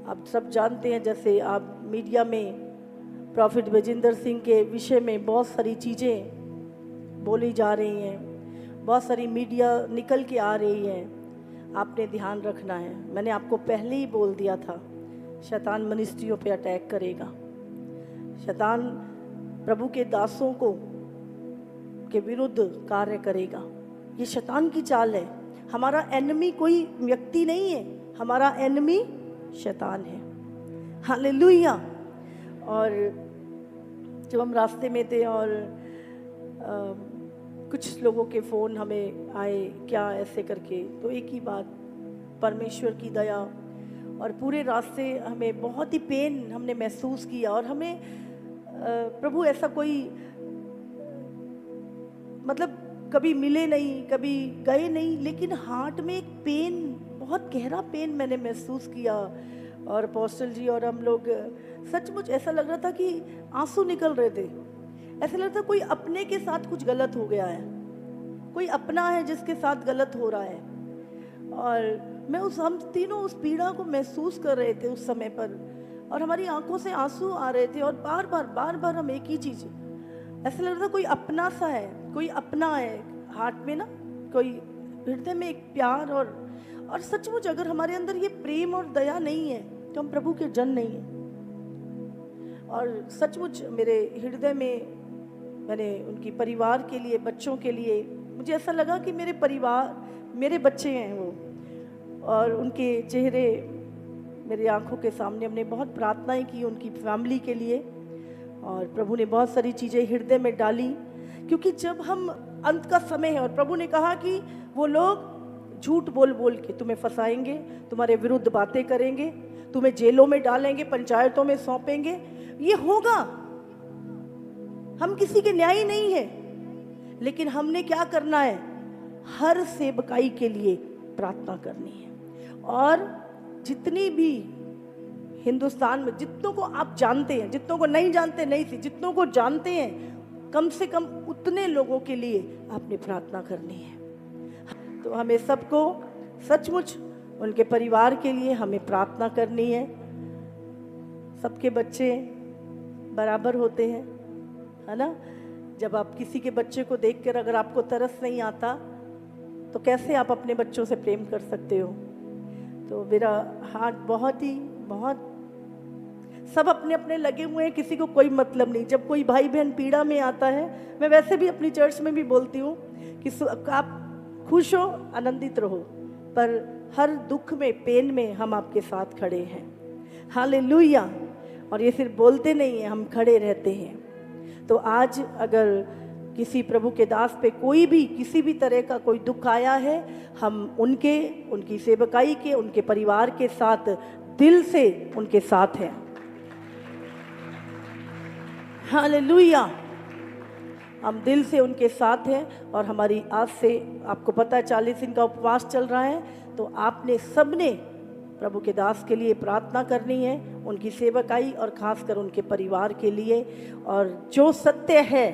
आप सब जानते हैं, जैसे आप मीडिया में प्रॉफिट विजेंद्र सिंह के विषय में बहुत सारी चीज़ें बोली जा रही हैं, बहुत सारी मीडिया निकल के आ रही है। आपने ध्यान रखना है। मैंने आपको पहले ही बोल दिया था, शैतान मिनिस्ट्रियों पे अटैक करेगा। शैतान प्रभु के दासों को के विरुद्ध कार्य करेगा। ये शैतान की चाल है। हमारा एनिमी कोई व्यक्ति नहीं है, हमारा एनिमी शैतान है। हालेलुया। और जब हम रास्ते में थे और कुछ लोगों के फ़ोन हमें आए, क्या ऐसे करके, तो एक ही बात, परमेश्वर की दया। और पूरे रास्ते हमें बहुत ही पेन हमने महसूस किया। और हमें प्रभु ऐसा कोई मतलब कभी मिले नहीं, कभी गए नहीं, लेकिन हार्ट में एक पेन, बहुत गहरा पेन मैंने महसूस किया। और अपोस्टल जी और हम लोग सचमुच ऐसा लग रहा था कि आंसू निकल रहे थे। ऐसा लग रहा था कोई अपने के साथ कुछ गलत हो गया है, कोई अपना है जिसके साथ गलत हो रहा है। और हम तीनों उस पीड़ा को महसूस कर रहे थे उस समय पर, और हमारी आंखों से आंसू आ रहे थे। और बार बार हम एक ही चीज़, ऐसा लग रहा था कोई अपना सा है, कोई अपना है हार्ट में ना, कोई हृदय में एक प्यार। और सचमुच अगर हमारे अंदर ये प्रेम और दया नहीं है तो हम प्रभु के जन नहीं हैं। और सचमुच मेरे हृदय में, मैंने उनकी परिवार के लिए, बच्चों के लिए, मुझे ऐसा लगा कि मेरे परिवार, मेरे बच्चे हैं वो, और उनके चेहरे मेरी आंखों के सामने। हमने बहुत प्रार्थनाएं की उनकी फैमिली के लिए, और प्रभु ने बहुत सारी चीज़ें हृदय में डाली। क्योंकि जब हम, अंत का समय है और प्रभु ने कहा कि वो लोग झूठ बोल बोल के तुम्हें फंसाएंगे, तुम्हारे विरुद्ध बातें करेंगे, तुम्हें जेलों में डालेंगे, पंचायतों में सौंपेंगे। ये होगा, हम किसी के न्यायी नहीं है, लेकिन हमने क्या करना है, हर सेवकाई के लिए प्रार्थना करनी है। और जितनी भी हिंदुस्तान में, जितनों को आप जानते हैं, जितनों को नहीं जानते नहीं थी, जितनों को जानते हैं, कम से कम उतने लोगों के लिए आपने प्रार्थना करनी है। तो हमें सबको सचमुच उनके परिवार के लिए हमें प्रार्थना करनी है। सबके बच्चे बराबर होते हैं, है ना। जब आप किसी के बच्चे को देखकर अगर आपको तरस नहीं आता, तो कैसे आप अपने बच्चों से प्रेम कर सकते हो। तो मेरा हार्ट बहुत सब अपने अपने लगे हुए हैं, किसी को कोई मतलब नहीं। जब कोई भाई बहन पीड़ा में आता है, मैं वैसे भी अपनी चर्च में भी बोलती हूँ कि आप खुश हो, आनंदित रहो, पर हर दुख में, पेन में हम आपके साथ खड़े हैं। हालेलुया। और ये सिर्फ बोलते नहीं हैं, हम खड़े रहते हैं। तो आज अगर किसी प्रभु के दास पे कोई भी, किसी भी तरह का कोई दुख आया है, हम उनकी सेवकाई के, उनके परिवार के साथ, दिल से उनके साथ हैं। हालेलुया। हम दिल से उनके साथ हैं। और हमारी आज से, आपको पता है 40 दिन का उपवास चल रहा है, तो आपने सबने प्रभु के दास के लिए प्रार्थना करनी है, उनकी सेवकाई और खासकर उनके परिवार के लिए। और जो सत्य है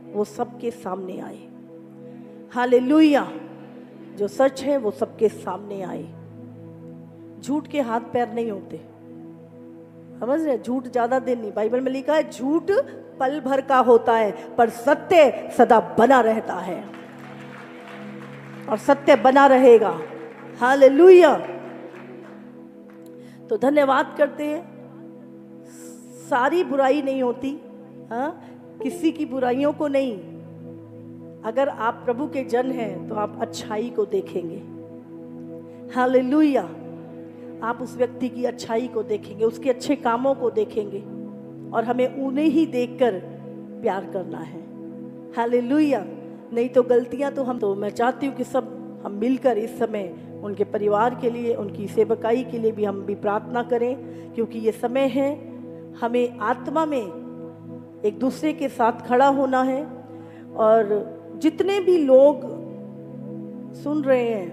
वो सबके सामने आए। हालेलुया। जो सच है वो सबके सामने आए। झूठ के हाथ पैर नहीं होते, समझ रहे। झूठ ज्यादा दिन नहीं, बाइबल में लिखा है झूठ पल भर का होता है, पर सत्य सदा बना रहता है, और सत्य बना रहेगा। हालेलुया। तो धन्यवाद करते हैं। सारी बुराई नहीं होती, हाँ, किसी की बुराइयों को नहीं। अगर आप प्रभु के जन हैं तो आप अच्छाई को देखेंगे। हालेलुया। आप उस व्यक्ति की अच्छाई को देखेंगे, उसके अच्छे कामों को देखेंगे, और हमें उन्हें ही देखकर प्यार करना है। हालेलुया। नहीं तो गलतियां तो मैं चाहती हूँ कि सब हम मिलकर इस समय उनके परिवार के लिए, उनकी सेवकाई के लिए भी हम भी प्रार्थना करें। क्योंकि ये समय है हमें आत्मा में एक दूसरे के साथ खड़ा होना है। और जितने भी लोग सुन रहे हैं,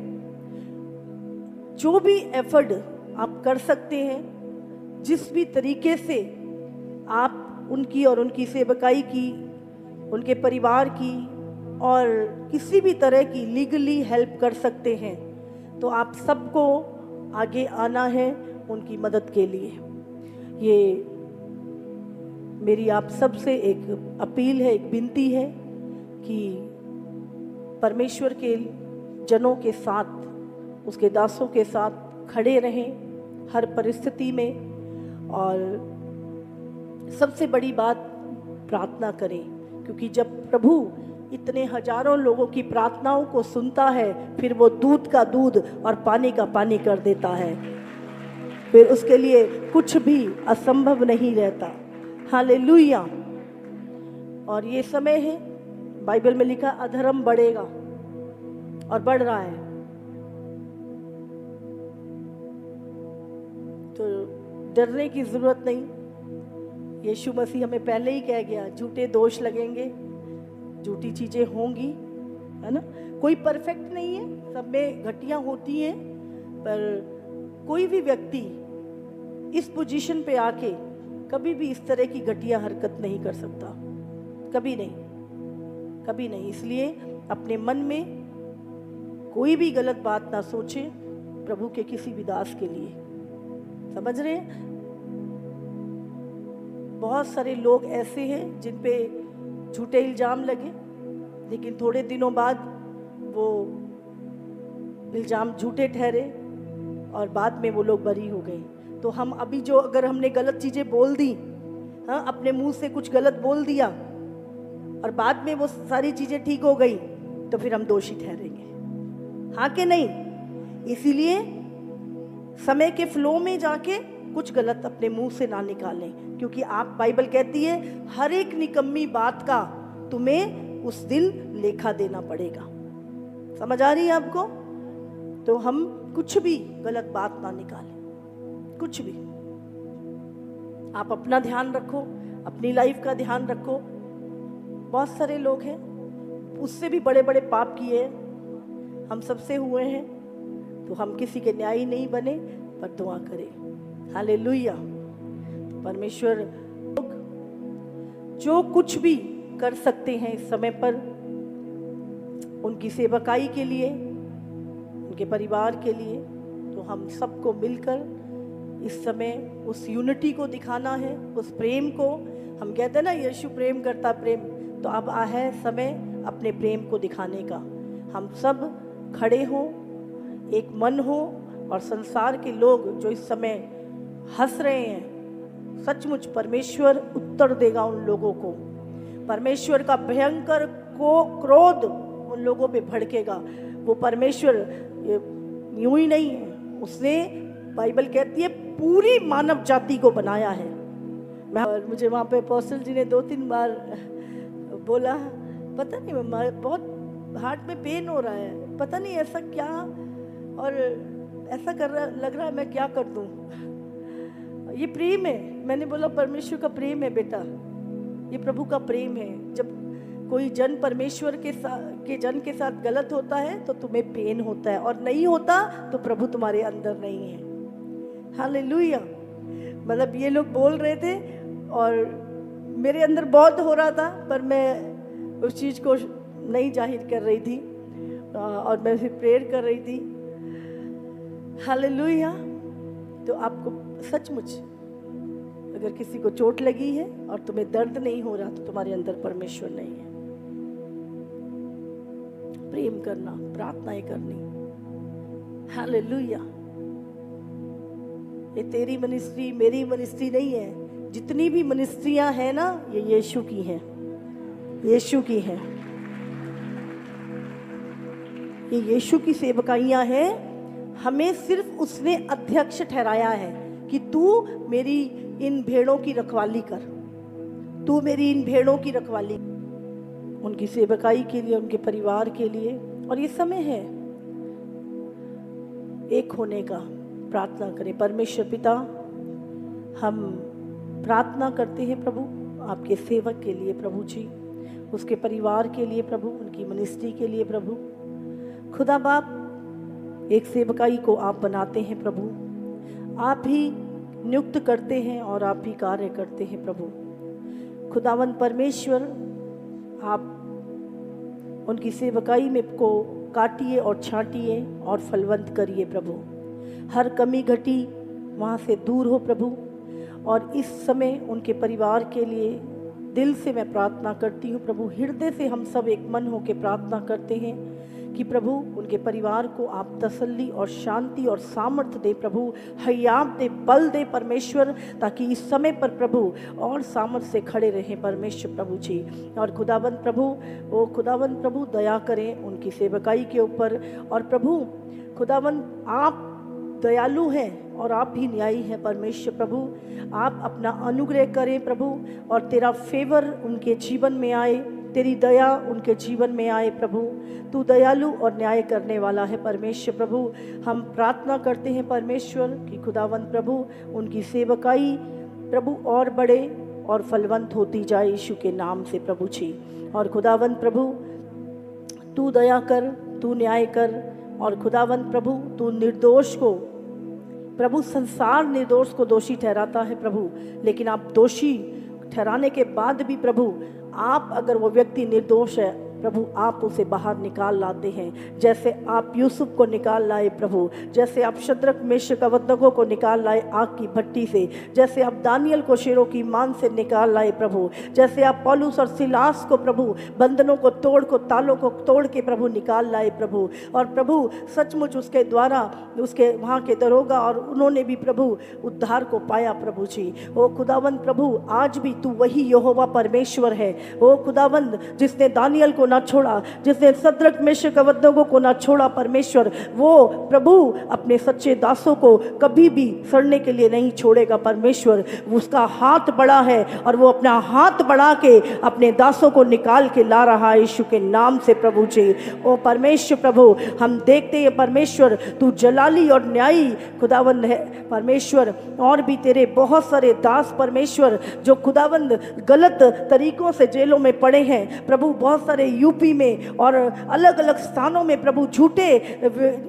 जो भी एफर्ट आप कर सकते हैं, जिस भी तरीके से आप उनकी और उनकी सेवकाई की, उनके परिवार की और किसी भी तरह की लीगली हेल्प कर सकते हैं, तो आप सबको आगे आना है उनकी मदद के लिए। ये मेरी आप सबसे एक अपील है, एक विनती है कि परमेश्वर के जनों के साथ, उसके दासों के साथ खड़े रहें हर परिस्थिति में। और सबसे बड़ी बात, प्रार्थना करें, क्योंकि जब प्रभु इतने हजारों लोगों की प्रार्थनाओं को सुनता है, फिर वो दूध का दूध और पानी का पानी कर देता है। फिर उसके लिए कुछ भी असंभव नहीं रहता। हालेलुया। और ये समय है, बाइबल में लिखा अधर्म बढ़ेगा और बढ़ रहा है। तो डरने की जरूरत नहीं। यीशु मसीह हमें पहले ही कह गया, झूठे दोष लगेंगे, झूठी चीजें होंगी, है ना। कोई परफेक्ट नहीं है, सब में घटियां होती हैं, पर कोई भी व्यक्ति इस पोजीशन पे आके कभी भी इस तरह की घटिया हरकत नहीं कर सकता, कभी नहीं, कभी नहीं। इसलिए अपने मन में कोई भी गलत बात ना सोचे प्रभु के किसी भी दास के लिए। समझ रहे हैं? बहुत सारे लोग ऐसे हैं जिन पे झूठे इल्जाम लगे, लेकिन थोड़े दिनों बाद वो इल्जाम झूठे ठहरे और बाद में वो लोग बरी हो गए। तो हम अभी जो, अगर हमने गलत चीजें बोल दी, हाँ, अपने मुंह से कुछ गलत बोल दिया और बाद में वो सारी चीजें ठीक हो गई, तो फिर हम दोषी ठहरेंगे, हाँ कि नहीं। इसीलिए समय के फ्लो में जाके कुछ गलत अपने मुंह से ना निकालें, क्योंकि आप, बाइबल कहती है हर एक निकम्मी बात का तुम्हें उस दिन लेखा देना पड़ेगा। समझ आ रही है आपको? तो हम कुछ भी गलत बात ना निकालें, कुछ भी। आप अपना ध्यान रखो, अपनी लाइफ का ध्यान रखो। बहुत सारे लोग हैं, उससे भी बड़े बड़े पाप किए हैं, हम सबसे हुए हैं, तो हम किसी के न्यायी नहीं बने, पर दुआ करें। हालेलुया। परमेश्वर जो कुछ भी कर सकते हैं इस समय पर, उनकी सेवकाई के लिए, उनके परिवार के लिए, तो हम सबको मिलकर इस समय उस यूनिटी को दिखाना है, उस प्रेम को। हम कहते हैं ना, यीशु प्रेम करता प्रेम, तो अब है समय अपने प्रेम को दिखाने का। हम सब खड़े हों, एक मन हो, और संसार के लोग जो इस समय हंस रहे हैं, सचमुच परमेश्वर उत्तर देगा उन लोगों को। परमेश्वर का भयंकर क्रोध उन लोगों पे भड़केगा। वो परमेश्वर यूं ही नहीं है, उसने, बाइबल कहती है, पूरी मानव जाति को बनाया है। मुझे वहाँ पे अपोस्टल जी ने 2-3 बार बोला, पता नहीं, बहुत हार्ट में पेन हो रहा है, पता नहीं ऐसा क्या, और ऐसा कर रहा, लग रहा है मैं क्या कर दूं। ये प्रेम है। मैंने बोला परमेश्वर का प्रेम है बेटा, ये प्रभु का प्रेम है। जब कोई जन परमेश्वर के जन के साथ गलत होता है तो तुम्हें पेन होता है, और नहीं होता तो प्रभु तुम्हारे अंदर नहीं है। हालेलुया। मतलब ये लोग बोल रहे थे और मेरे अंदर बहुत हो रहा था, पर मैं उस चीज़ को नहीं जाहिर कर रही थी, और मैं फिर प्रेयर कर रही थी। हालेलुया। तो आपको सचमुच, अगर किसी को चोट लगी है और तुम्हें दर्द नहीं हो रहा, तो तुम्हारे अंदर परमेश्वर नहीं है। प्रेम करना, प्रार्थनाएं करनी। हालेलुया। ये तेरी मिनिस्ट्री, मेरी मिनिस्ट्री नहीं है। जितनी भी मिनिस्ट्रियां हैं ना, ये यीशु की हैं, यीशु की हैं। ये यीशु की सेवकाइयां हैं। हमें सिर्फ उसने अध्यक्ष ठहराया है कि तू मेरी इन भेड़ों की रखवाली कर, तू मेरी इन भेड़ों की रखवाली, उनकी सेवकाई के लिए, उनके परिवार के लिए। और ये समय है एक होने का। प्रार्थना करें। परमेश्वर पिता, हम प्रार्थना करते हैं प्रभु आपके सेवक के लिए, प्रभु जी, उसके परिवार के लिए प्रभु, उनकी मिनिस्ट्री के लिए प्रभु। खुदा बाप, एक सेवकाई को आप बनाते हैं प्रभु, आप ही नियुक्त करते हैं और आप ही कार्य करते हैं प्रभु। खुदावन परमेश्वर, आप उनकी सेवकाई में को काटिए और छांटिए और फलवंत करिए प्रभु। हर कमी घटी वहाँ से दूर हो प्रभु। और इस समय उनके परिवार के लिए दिल से मैं प्रार्थना करती हूँ प्रभु, हृदय से हम सब एक मन होकर प्रार्थना करते हैं कि प्रभु उनके परिवार को आप तसल्ली और शांति और सामर्थ्य दे प्रभु, हयात दे, बल दे परमेश्वर, ताकि इस समय पर प्रभु और सामर्थ्य से खड़े रहें परमेश्वर प्रभु जी। और खुदावंद प्रभु, ओ खुदावंद प्रभु दया करें उनकी सेवकाई के ऊपर। और प्रभु खुदावंद आप दयालु हैं और आप भी न्यायी हैं परमेश्वर प्रभु, आप अपना अनुग्रह करें प्रभु, और तेरा फेवर उनके जीवन में आए, तेरी दया उनके जीवन में आए प्रभु। तू दयालु और न्याय करने वाला है परमेश्वर प्रभु। हम प्रार्थना करते हैं परमेश्वर कि खुदावंत प्रभु उनकी सेवकाई प्रभु और बड़े और फलवंत होती जाए यीशु के नाम से प्रभु जी। और खुदावंत प्रभु तू दया कर, तू न्याय कर, और खुदावंत प्रभु तू निर्दोष को प्रभु, संसार निर्दोष को दोषी ठहराता है प्रभु, लेकिन आप दोषी ठहराने के बाद भी प्रभु, आप अगर वो व्यक्ति निर्दोष है प्रभु, आप उसे बाहर निकाल लाते हैं। जैसे आप यूसुफ को निकाल लाए प्रभु, जैसे आप शद्रक मेशक अबेदनगो को निकाल लाए आग की भट्टी से, जैसे आप दानियल को शेरों की मान से निकाल लाए प्रभु, जैसे आप पौलुस और सिलास को प्रभु बंधनों को तालों को तोड़ के प्रभु निकाल लाए प्रभु। और प्रभु सचमुच उसके द्वारा उसके वहाँ के दरोगा और उन्होंने भी प्रभु उद्धार को पाया प्रभु जी। ओ खुदावंद प्रभु, आज भी तू वही यहोवा परमेश्वर है। ओ खुदावंद, जिसने दानियल को ना छोड़ा, जिसने शद्रक मेशक अबेदनगो को ना छोड़ा परमेश्वर, वो प्रभु अपने सच्चे दासों को कभी भी सड़ने के लिए नहीं छोड़ेगा परमेश्वर। उसका हाथ बड़ा है और वो अपना हाथ बढ़ा के अपने दासों को निकाल के ला रहा है यीशु के नाम से प्रभु जी। ओ परमेश्वर प्रभु, हम देखते हैं परमेश्वर तू जलाली और न्यायी खुदावंद है परमेश्वर। और भी तेरे बहुत सारे दास परमेश्वर जो खुदावंद गलत तरीकों से जेलों में पड़े हैं प्रभु, बहुत सारे यूपी में और अलग अलग स्थानों में प्रभु झूठे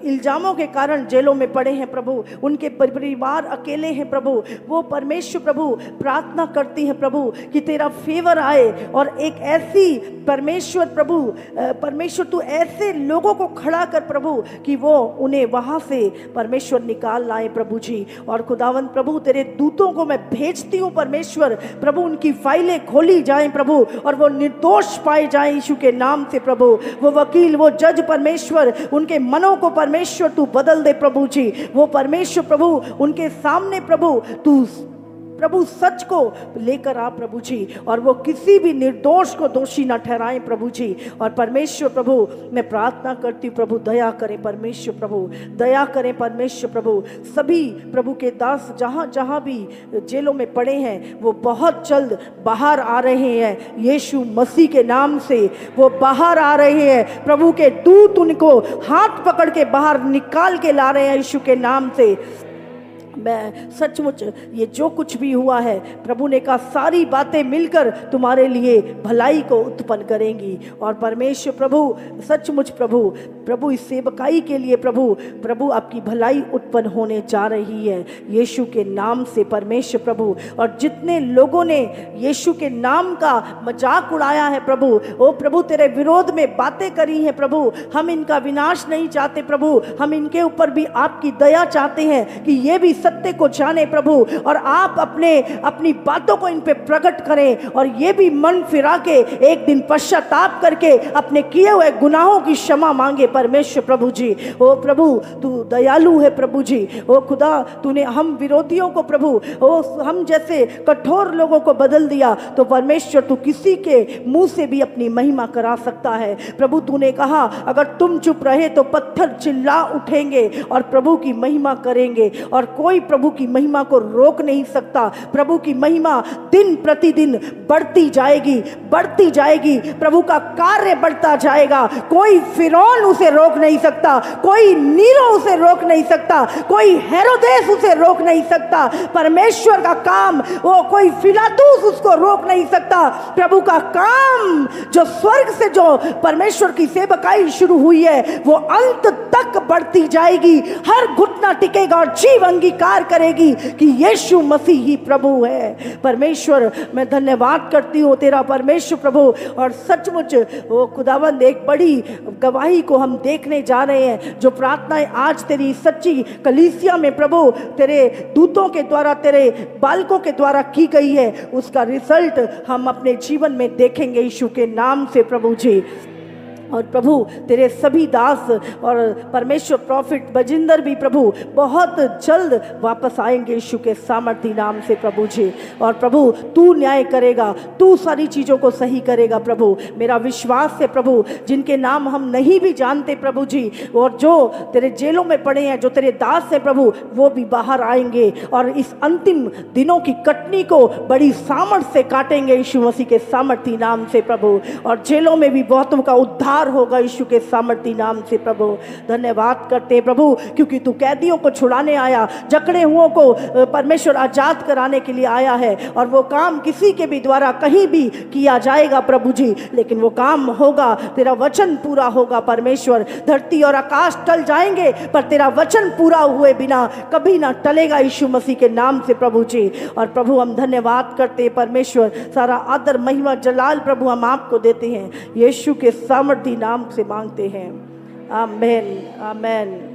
इल्जामों के कारण जेलों में पड़े हैं प्रभु, उनके परिवार अकेले हैं प्रभु। वो परमेश्वर प्रभु प्रार्थना करती हैं प्रभु कि तेरा फेवर आए और एक ऐसी परमेश्वर प्रभु, परमेश्वर तू ऐसे लोगों को खड़ा कर प्रभु कि वो उन्हें वहां से परमेश्वर निकाल लाए प्रभु जी। और खुदावंत प्रभु तेरे दूतों को मैं भेजती हूँ परमेश्वर प्रभु, उनकी फाइलें खोली जाएं प्रभु और वो निर्दोष पाए जाएं यीशु के नाम से प्रभु। वो वकील, वो जज परमेश्वर, उनके मनों को परमेश्वर तू बदल दे प्रभु जी। वो परमेश्वर प्रभु उनके सामने प्रभु तू प्रभु सच को लेकर आ प्रभु जी, और वो किसी भी निर्दोष को दोषी न ठहराएं प्रभु जी। और परमेश्वर प्रभु मैं प्रार्थना करती हूँ प्रभु, दया करें परमेश्वर प्रभु, दया करें परमेश्वर प्रभु। सभी प्रभु के दास जहाँ जहाँ भी जेलों में पड़े हैं वो बहुत जल्द बाहर आ रहे हैं यीशु मसीह के नाम से। वो बाहर आ रहे हैं, प्रभु के दूत उनको हाथ पकड़ के बाहर निकाल के ला रहे हैं यीशु के नाम से। मैं सचमुच ये जो कुछ भी हुआ है प्रभु ने कहा सारी बातें मिलकर तुम्हारे लिए भलाई को उत्पन्न करेंगी। और परमेश्वर प्रभु सचमुच प्रभु प्रभु इस सेवकाई के लिए प्रभु प्रभु आपकी भलाई उत्पन्न होने जा रही है यीशु के नाम से परमेश्वर प्रभु। और जितने लोगों ने यीशु के नाम का मजाक उड़ाया है प्रभु, ओ प्रभु तेरे विरोध में बातें करी हैं प्रभु, हम इनका विनाश नहीं चाहते प्रभु, हम इनके ऊपर भी आपकी दया चाहते हैं कि ये भी सत्य को जाने प्रभु, और आप अपनी बातों को इन पे प्रकट करें और ये भी मन फिरा के एक दिन पश्चाताप करके अपने किए हुए गुनाहों की क्षमा मांगे परमेश्वर प्रभु जी। ओ प्रभु तू दयालु है प्रभु जी। ओ खुदा तूने हम विरोधियों को प्रभु, ओ हम जैसे कठोर लोगों को बदल दिया, तो परमेश्वर तू किसी के मुंह से भी अपनी महिमा करा सकता है प्रभु। तूने कहा अगर तुम चुप रहे तो पत्थर चिल्ला उठेंगे और प्रभु की महिमा करेंगे, और कोई प्रभु की महिमा को रोक नहीं सकता। प्रभु की महिमा दिन प्रतिदिन बढ़ती जाएगी, बढ़ती जाएगी, प्रभु का कार्य बढ़ता जाएगा। कोई फिरौन उसे रोक नहीं सकता, कोई नीरो उसे रोक नहीं सकता, कोई हेरोदेस उसे रोक नहीं सकता। परमेश्वर का काम वो कोई फिलातूस उसको रोक नहीं सकता। प्रभु का काम जो स्वर्ग से जो परमेश्वर की सेवकाई शुरू हुई है वो अंत तक बढ़ती जाएगी। हर घुटना टिकेगा और जीव अंगीकार करेगी कि यीशु मसीह ही प्रभु है। परमेश्वर मैं धन्यवाद करती हूँ तेरा परमेश्वर प्रभु। और सचमुच वो खुदावंद एक बड़ी गवाही को हम हम देखने जा रहे हैं, जो प्रार्थनाएं आज तेरी सच्ची कलीसिया में प्रभु तेरे दूतों के द्वारा, तेरे बालकों के द्वारा की गई है, उसका रिजल्ट हम अपने जीवन में देखेंगे यीशु के नाम से प्रभु जी। और प्रभु तेरे सभी दास और परमेश्वर प्रॉफिट बजिंदर भी प्रभु बहुत जल्द वापस आएंगे यीशु के सामर्थी नाम से प्रभु जी। और प्रभु तू न्याय करेगा, तू सारी चीज़ों को सही करेगा प्रभु। मेरा विश्वास है प्रभु, जिनके नाम हम नहीं भी जानते प्रभु जी, और जो तेरे जेलों में पड़े हैं, जो तेरे दास हैं प्रभु, वो भी बाहर आएंगे और इस अंतिम दिनों की कटनी को बड़ी सामर्थ से काटेंगे यीशु मसीह के सामर्थी नाम से प्रभु। और जेलों में भी बहुतों का उद्धार होगा यीशु के सामर्थी नाम से प्रभु। धन्यवाद करते प्रभु, क्योंकि तू कैदियों को छुड़ाने आया, जकड़े हुओं को परमेश्वर आजाद कराने के लिए आया है। और वो काम किसी के भी द्वारा कहीं भी किया जाएगा प्रभु जी, लेकिन वो काम होगा, तेरा वचन पूरा होगा परमेश्वर। धरती और आकाश टल जाएंगे, पर तेरा वचन पूरा हुए बिना कभी ना टलेगा यीशु मसीह के नाम से प्रभु जी। और प्रभु हम धन्यवाद करते परमेश्वर, सारा आदर महिमा जलाल प्रभु हम आपको देते हैं, यीशु के सामर्थी नाम से मांगते हैं, आमेन आमेन।